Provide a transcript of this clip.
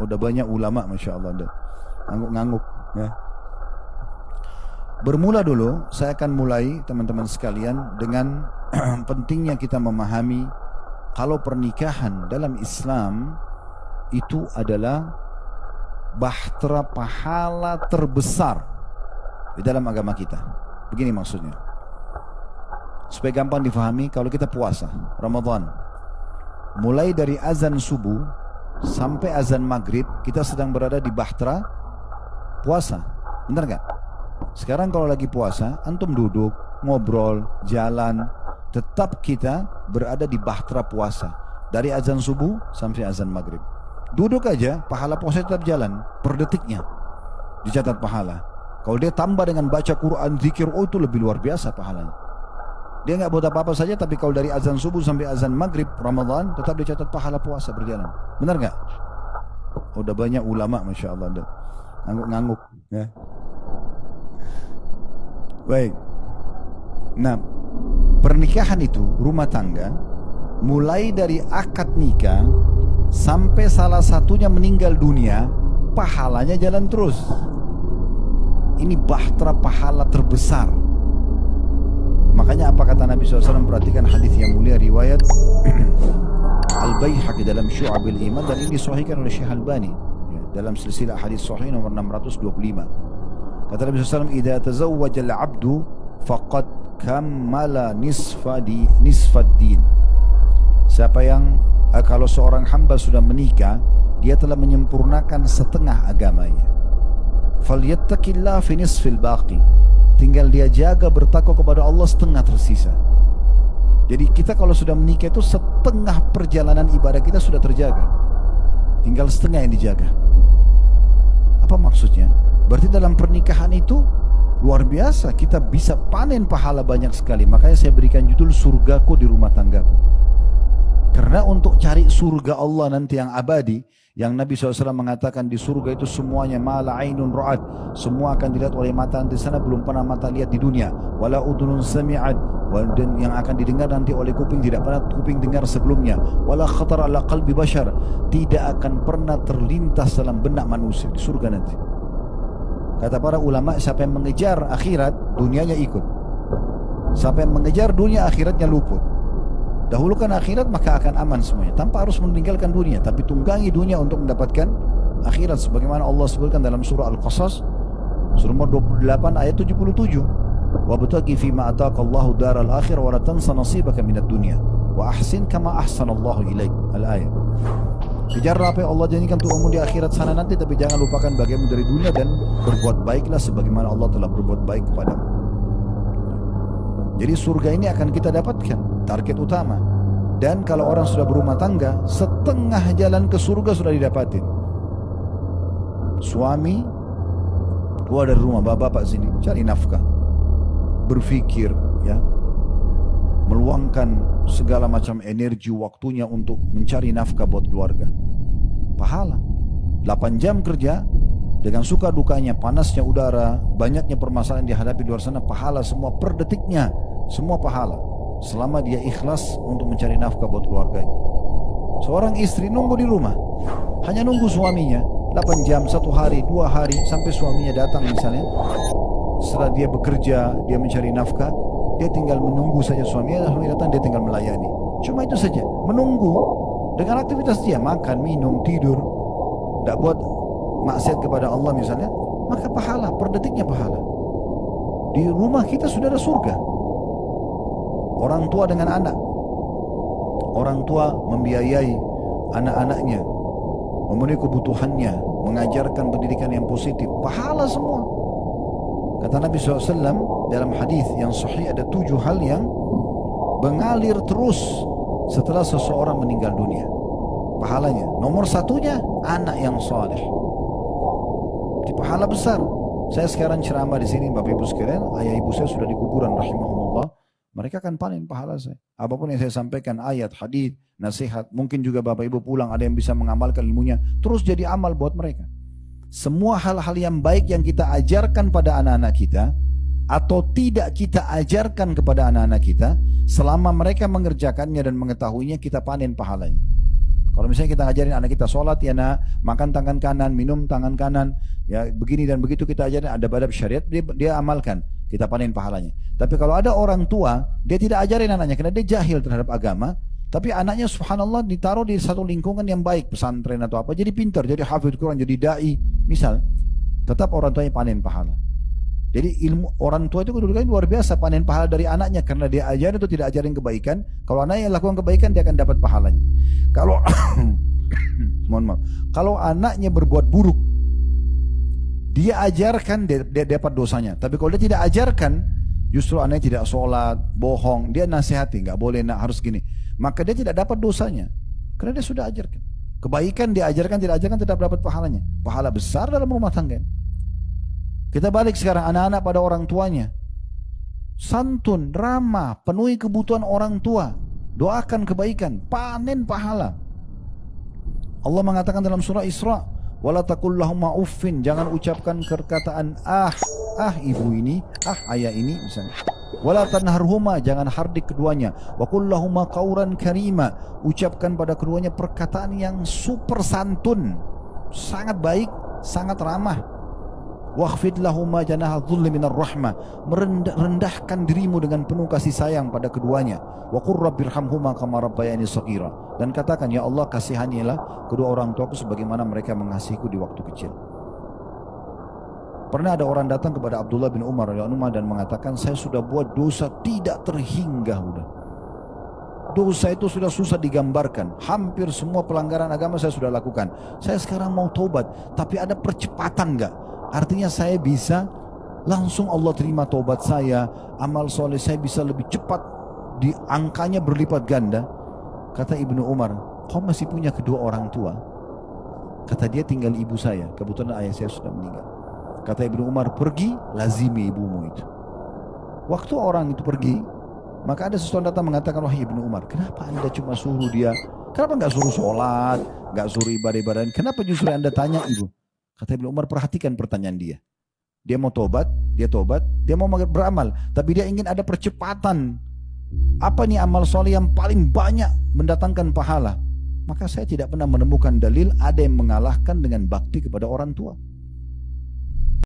Udah banyak ulama, Masya Allah, ngangguk-ngangguk ya. Bermula dulu, saya akan mulai teman-teman sekalian dengan pentingnya kita memahami kalau pernikahan dalam Islam itu adalah bahtera pahala terbesar di dalam agama kita. Begini maksudnya, supaya gampang difahami. Kalau kita puasa Ramadan, mulai dari azan subuh sampai azan maghrib, kita sedang berada di bahtera puasa, benar gak? Sekarang kalau lagi puasa, antum duduk, ngobrol, jalan, tetap kita berada di bahtera puasa. Dari azan subuh sampai azan maghrib. Duduk aja, pahala puasa tetap jalan, per detiknya dicatat pahala. Kalau dia tambah dengan baca Quran, zikir, oh itu lebih luar biasa pahalanya. Dia nggak buat apa-apa saja, tapi kalau dari azan subuh sampai azan maghrib Ramadan, tetap dicatat pahala puasa berjalan. Benar nggak? Udah banyak ulama, Masya Allah, ngangguk-ngangguk ya. Baik. Nah, pernikahan itu, rumah tangga, mulai dari akad nikah sampai salah satunya meninggal dunia, pahalanya jalan terus. Ini bahtera pahala terbesar. Makanya apa kata Nabi SAW, perhatikan hadis yang mulia riwayat Al-Baihaqi dalam Syu'abil Iman, dan ini disahihkan oleh Syekh Albani ya, dalam silsilah hadis sahih nomor 625. Kata Nabi SAW, "Idza tazawwaja al-'abdu faqad kammala nisfad din." Siapa yang kalau seorang hamba sudah menikah, dia telah menyempurnakan setengah agamanya. Falyattaqillah fi nisfil baqi. Tinggal dia jaga bertakwa kepada Allah setengah tersisa. Jadi kita kalau sudah menikah itu setengah perjalanan ibadah kita sudah terjaga. Tinggal setengah yang dijaga. Apa maksudnya? Berarti dalam pernikahan itu luar biasa, kita bisa panen pahala banyak sekali. Makanya saya berikan judul surgaku di rumah tanggaku. Karena untuk cari surga Allah nanti yang abadi, yang Nabi SAW mengatakan di surga itu semuanya mala ainun ra'at, semua akan dilihat oleh mata nanti sana belum pernah mata lihat di dunia, wala udunun sami'at, dan yang akan didengar nanti oleh kuping tidak pernah kuping dengar sebelumnya, wala khatar ala qalbi bashar, tidak akan pernah terlintas dalam benak manusia di surga nanti. Kata para ulama, siapa yang mengejar akhirat, dunianya ikut. Siapa yang mengejar dunia, akhiratnya luput. Dahulukan akhirat, maka akan aman semuanya, tanpa harus meninggalkan dunia. Tapi tunggangi dunia untuk mendapatkan akhirat, sebagaimana Allah sebutkan dalam surah Al-Qasas surah nomor 28 ayat 77. "Wabtaghi fima ataka Allahu daral akhir wa la tansa nasibaka minad dunya wa ahsin kama ahsanallahu ilaik." Al-ayat. Kejarlah apa yang Allah janjikan untukmu di akhirat sana nanti, tapi jangan lupakan bagianmu dari dunia, dan berbuat baiklah sebagaimana Allah telah berbuat baik kepadamu. Jadi surga ini akan kita dapatkan, target utama. Dan kalau orang sudah berumah tangga, setengah jalan ke surga sudah didapatin. Suami keluar dari rumah, bapak-bapak sini cari nafkah, berfikir ya, meluangkan segala macam energi waktunya untuk mencari nafkah buat keluarga. Pahala 8 jam kerja dengan suka dukanya, panasnya udara, banyaknya permasalahan dihadapi di luar sana, pahala semua per detiknya, semua pahala selama dia ikhlas untuk mencari nafkah buat keluarganya. Seorang istri nunggu di rumah, hanya nunggu suaminya 8 jam, 1 hari, 2 hari, sampai suaminya datang misalnya. Setelah dia bekerja, dia mencari nafkah, dia tinggal menunggu saja suaminya datang, dia tinggal melayani. Cuma itu saja, menunggu dengan aktivitas dia, makan, minum, tidur, tidak buat maksiat kepada Allah misalnya, maka pahala, per detiknya pahala. Di rumah kita sudah ada surga. Orang tua dengan anak, orang tua membiayai anak-anaknya, memenuhi kebutuhannya, mengajarkan pendidikan yang positif, pahala semua. Kata Nabi SAW dalam hadis yang sahih, ada 7 hal yang mengalir terus setelah seseorang meninggal dunia, pahalanya. Nomor satunya anak yang saleh. Di pahala besar. Saya sekarang ceramah di sini, Bapak Ibu sekalian, ayah ibu saya sudah di kuburan rahimahumullah. Mereka akan panen pahala saya. Apapun yang saya sampaikan, ayat, hadis, nasihat, mungkin juga Bapak Ibu pulang ada yang bisa mengamalkan ilmunya, terus jadi amal buat mereka. Semua hal-hal yang baik yang kita ajarkan pada anak-anak kita atau tidak kita ajarkan kepada anak-anak kita, selama mereka mengerjakannya dan mengetahuinya, kita panen pahalanya. Kalau misalnya kita ngajarin anak kita sholat, ya nak, makan tangan kanan, minum tangan kanan, ya begini dan begitu kita ajarin adab-adab syariat, dia amalkan, kita panen pahalanya. Tapi kalau ada orang tua, dia tidak ajarin anaknya karena dia jahil terhadap agama, tapi anaknya subhanallah ditaruh di satu lingkungan yang baik, pesantren atau apa, jadi pintar, jadi hafidz Quran, jadi dai, misal, tetap orang tuanya panen pahala. Jadi ilmu orang tua itu kedudukannya luar biasa, panen pahala dari anaknya karena dia ajarin atau tidak ajarin kebaikan. Kalau anaknya lakukan kebaikan, dia akan dapat pahalanya. Kalau mohon maaf, kalau anaknya berbuat buruk, dia ajarkan, dia dapat dosanya. Tapi kalau dia tidak ajarkan, justru anaknya tidak sholat, bohong, dia nasihati, nggak boleh, nak harus gini, maka dia tidak dapat dosanya karena dia sudah ajarkan. Kebaikan dia ajarkan, tidak ajarkan, tidak dapat pahalanya. Pahala besar dalam rumah tangga. Kita balik sekarang, anak-anak pada orang tuanya. Santun, ramah, penuhi kebutuhan orang tua. Doakan kebaikan, panen pahala. Allah mengatakan dalam surah Isra, wala taqul lahumma uffin, jangan ucapkan perkataan ibu ini, ayah ini misalnya. Wala tanharhuma, jangan hardik keduanya. Wa qul lahumma qaulan karima, ucapkan pada keduanya perkataan yang super santun, sangat baik, sangat ramah. Wakhfid lahuma janaha dhulli minar rahmah, merendahkan dirimu dengan penuh kasih sayang pada keduanya. Wa qur rabbirhamhuma kama rabbayani shaghira, dan katakan, ya Allah, kasihanilah kedua orang tuaku sebagaimana mereka mengasihiku di waktu kecil. Pernah ada orang datang kepada Abdullah bin Umar radhiyallahu anhu dan mengatakan, saya sudah buat dosa tidak terhingga, dosa itu sudah susah digambarkan, hampir semua pelanggaran agama saya sudah lakukan, saya sekarang mau taubat, tapi ada percepatan enggak? Artinya saya bisa langsung Allah terima taubat saya, amal soleh saya bisa lebih cepat, di angkanya berlipat ganda. Kata Ibnu Umar, kau masih punya kedua orang tua? Kata dia, tinggal ibu saya, kebetulan ayah saya sudah meninggal. Kata Ibnu Umar, pergi lazimi ibumu itu. Waktu orang itu pergi, maka ada seseorang datang mengatakan, wahai Ibnu Umar, kenapa anda cuma suruh dia, kenapa nggak suruh sholat, nggak suruh ibadah-ibadah, kenapa justru anda tanya ibu? Kata Ibnu Umar, perhatikan pertanyaan dia. Dia mau tobat, dia mau beramal, tapi dia ingin ada percepatan. Apa nih amal soleh yang paling banyak mendatangkan pahala? Maka saya tidak pernah menemukan dalil ada yang mengalahkan dengan bakti kepada orang tua.